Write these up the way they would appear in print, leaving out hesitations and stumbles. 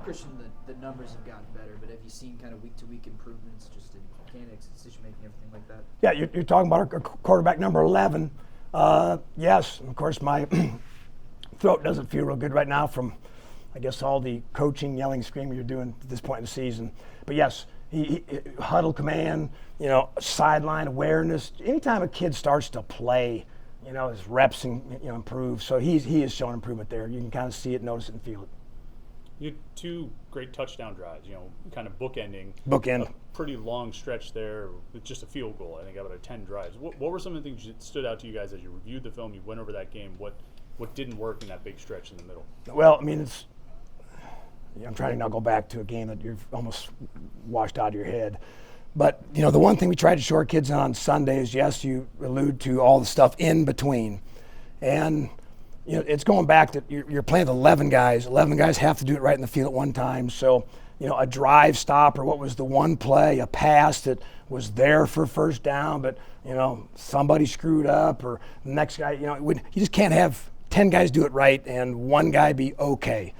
Christian, the numbers have gotten better, but have you seen kind of week-to-week improvements just in mechanics, decision-making, everything like that? Yeah, you're talking about our quarterback number 11. Yes, of course, my throat doesn't feel real good right now from, I guess, all the coaching, yelling, screaming you're doing at this point in the season. But yes, he huddle command, sideline awareness. Anytime a kid starts to play, his reps improve. So he is showing improvement there. You can kind of see it, notice it, and feel it. You had 2 great touchdown drives, kind of bookend. Bookend. A pretty long stretch there with just a field goal, I think, out of 10 drives. What were some of the things that stood out to you guys as you reviewed the film, you went over that game? What didn't work in that big stretch in the middle? Well, I mean, I'm trying to now go back to a game that you've almost washed out of your head. But, the one thing we tried to show our kids on Sunday is, yes, you allude to all the stuff in between. And, it's going back that you're playing with 11 guys. 11 guys have to do it right in the field at one time. So, a drive stop, or what was the one play, a pass that was there for first down, but, somebody screwed up, or the next guy, you just can't have 10 guys do it right and one guy be okay.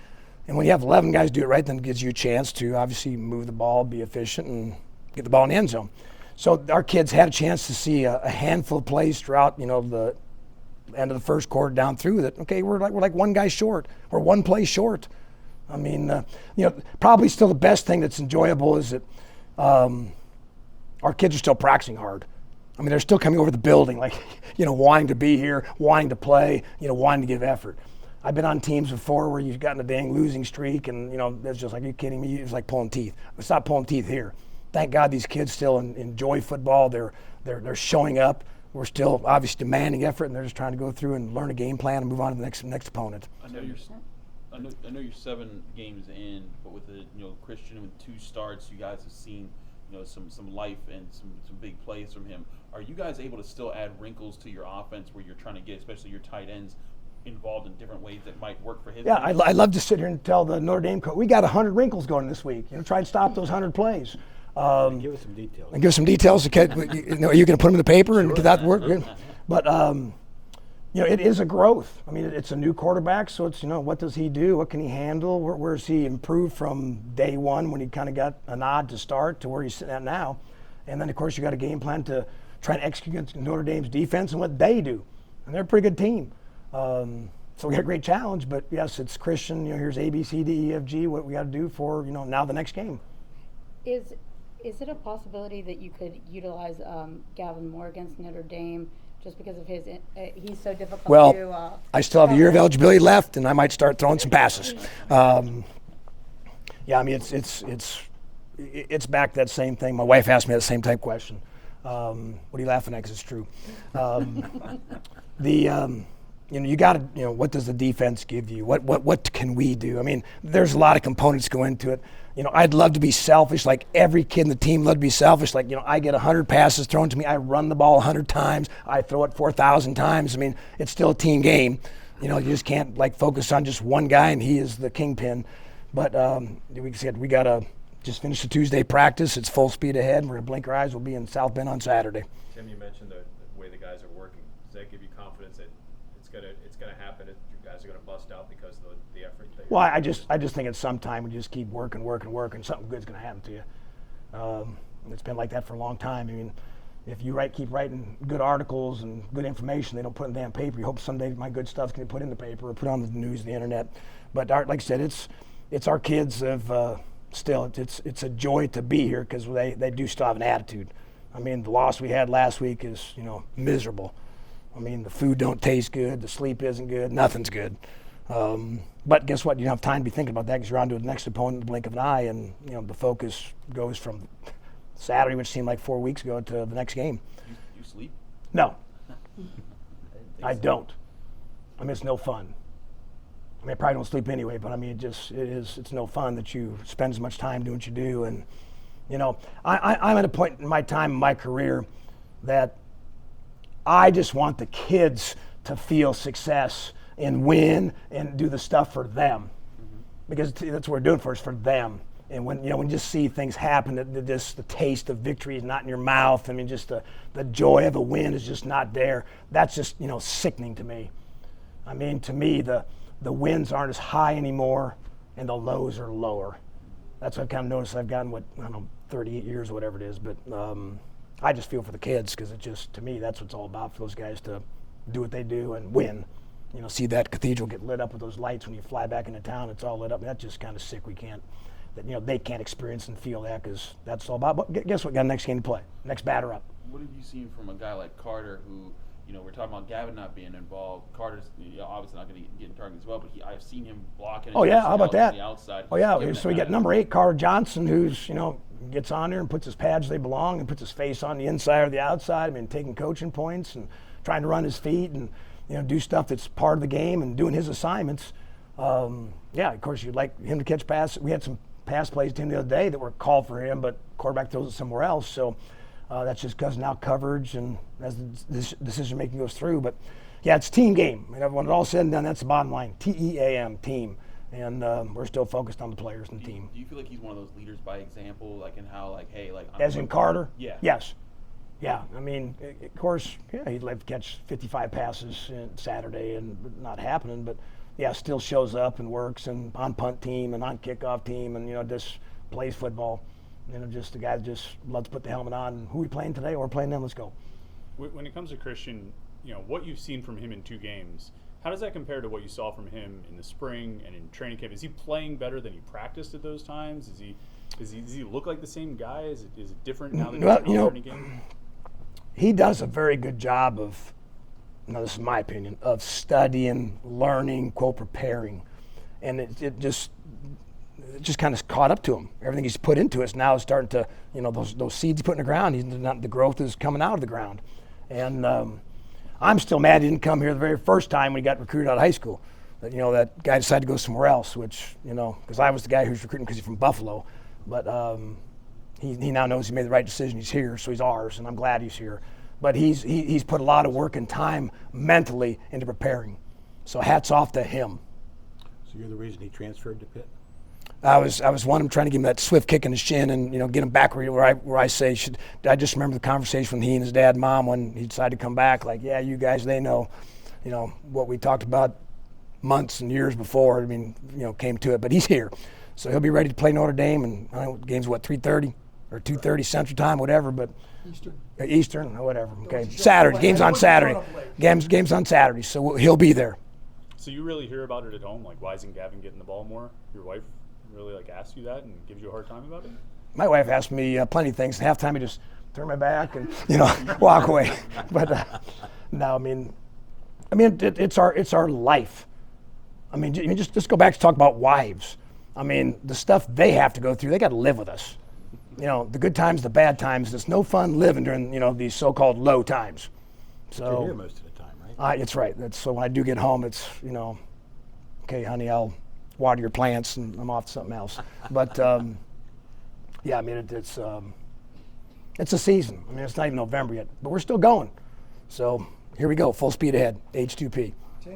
And when you have 11 guys do it right, then it gives you a chance to obviously move the ball, be efficient, and get the ball in the end zone. So our kids had a chance to see a handful of plays throughout, the end of the first quarter down through that. Okay, we're like one guy short or one play short. I mean, probably still the best thing that's enjoyable is that our kids are still practicing hard. I mean, they're still coming over the building, like, wanting to be here, wanting to play, wanting to give effort. I've been on teams before where you've gotten a dang losing streak, and it's just like, are you kidding me? It's like pulling teeth. It's not pulling teeth here. Thank God these kids still enjoy football. They're showing up. We're still obviously demanding effort, and they're just trying to go through and learn a game plan and move on to the next opponent. I know you're 7 games in, but with the Christian with 2 starts, you guys have seen some life and some big plays from him. Are you guys able to still add wrinkles to your offense where you're trying to get, especially your tight ends, involved in different ways that might work for his Yeah, team? I'd love to sit here and tell the Notre Dame coach, we got 100 wrinkles going this week. Try and stop those 100 plays. Give us some details. And give us some details. Okay, are you going to put them in the paper and that work? But it is a growth. I mean, it's a new quarterback, so it's what does he do? What can he handle? Where's he improved from day one when he kind of got a nod to start to where he's sitting at now? And then of course you got a game plan to try and execute against Notre Dame's defense and what they do, and they're a pretty good team. So we got a great challenge, but yes, it's Christian. Here's A, B, C, D, E, F, G. What we got to do for now the next game. Is it a possibility that you could utilize Gavin Moore against Notre Dame just because of he's so difficult to? Well, I still have a year of eligibility left, and I might start throwing some passes. Yeah, I mean it's back to that same thing. My wife asked me that same type question. What are you laughing at? Because it's true. You got to, what does the defense give you? What can we do? I mean, there's a lot of components go into it. I'd love to be selfish, like every kid in the team love to be selfish. Like, I get 100 passes thrown to me. I run the ball 100 times. I throw it 4,000 times. I mean, it's still a team game. You just can't focus on just one guy and he is the kingpin. But we said we got to just finish the Tuesday practice. It's full speed ahead. We're going to blink our eyes. We'll be in South Bend on Saturday. Tim, you mentioned the way the guys are working. Does that give you confidence that it's gonna happen? That you guys are gonna bust out because of the effort? Well, I just think at some time we just keep working, something good's gonna happen to you. It's been like that for a long time. I mean, if you keep writing good articles and good information, they don't put it in the damn paper. You hope someday my good stuff's gonna be put in the paper or put on the news, the internet. But like I said, it's our kids have still. It's a joy to be here because they do still have an attitude. I mean, the loss we had last week is miserable. I mean, the food don't taste good, the sleep isn't good, nothing's good. But guess what? You don't have time to be thinking about that because you're on to the next opponent in the blink of an eye, and the focus goes from Saturday, which seemed like 4 weeks ago, to the next game. You sleep? No, I don't. I mean, it's no fun. I mean, I probably don't sleep anyway, but I mean, it's no fun that you spend as much time doing what you do. And I'm at a point in my time in my career that I just want the kids to feel success and win and do the stuff for them, because that's what we're doing for them. And when when you just see things happen, the taste of victory is not in your mouth. I mean, just the joy of a win is just not there. That's just sickening to me. I mean, to me, the wins aren't as high anymore and the lows are lower. That's what I've kind of noticed. I've gotten 38 years or whatever it is, but I just feel for the kids because it just, to me, that's what it's all about for those guys to do what they do and win. See that cathedral get lit up with those lights when you fly back into town. It's all lit up. That's just kind of sick. We can't, they can't experience and feel that because that's all about. But guess what? Got next game to play. Next batter up. What have you seen from a guy like Carter who, we're talking about Gavin not being involved. Carter's obviously not going to get in target as well, but I've seen him blocking. Oh yeah, how about that? On the outside. Oh yeah, so we got number 8, Carter Johnson, who's gets on there and puts his pads they belong and puts his face on the inside or the outside. Taking coaching points and trying to run his feet and do stuff that's part of the game and doing his assignments. Yeah, of course you'd like him to catch passes. We had some pass plays to him the other day that were called for him, but quarterback throws it somewhere else. So that's just because now coverage and as the decision making goes through. But yeah, it's a team game. When it's all said and done, that's the bottom line. TEAM, team. And we're still focused on the players and the team. Do you feel like he's one of those leaders by example, like in how, like, hey, like. As in Carter? Yeah. Yes. Yeah. Of course, yeah, he'd like to catch 55 passes Saturday and not happening, but yeah, still shows up and works and on punt team and on kickoff team and just plays football. Just the guy that just loves to put the helmet on. Who are we playing today? We're playing them. Let's go. When it comes to Christian, what you've seen from him in 2 games, how does that compare to what you saw from him in the spring and in training camp? Is he playing better than he practiced at those times? Does he look like the same guy? Is it different now that he's in training game? He does a very good job of, this is my opinion, of studying, learning, quote, preparing. And it just kind of caught up to him. Everything he's put into it now is starting to, those seeds he put in the ground, the growth is coming out of the ground. And I'm still mad he didn't come here the very first time when he got recruited out of high school. That guy decided to go somewhere else, which, because I was the guy who was recruiting because he's from Buffalo. But he now knows he made the right decision. He's here, so he's ours, and I'm glad he's here. But he's put a lot of work and time mentally into preparing. So hats off to him. So you're the reason he transferred to Pitt? I was one of them trying to give him that swift kick in the shin and get him back where I say should. I just remember the conversation with he and his dad and mom when he decided to come back. Like, yeah, you guys, they know, what we talked about months and years before. Came to it, but he's here, so he'll be ready to play Notre Dame. And I don't know, game's 3:30 or 2:30 Central Time, whatever. But Eastern or whatever. Okay, Saturday. Game's on Saturday. Game's on Saturday, so he'll be there. So you really hear about it at home? Like, why isn't Gavin getting the ball more? Your wife really asks you that and gives you a hard time about it? My wife asked me plenty of things. Half the time I just turn my back and walk away. But no, it's our life. Just go back to talk about wives. The stuff they have to go through, they got to live with us. The good times, the bad times. It's no fun living during these so-called low times. So you're here most of the time, right? It's right. So when I do get home, it's okay, honey, I'll water your plants and I'm off to something else. But yeah, it's a season. It's not even November yet, but we're still going. So here we go, full speed ahead, H2P.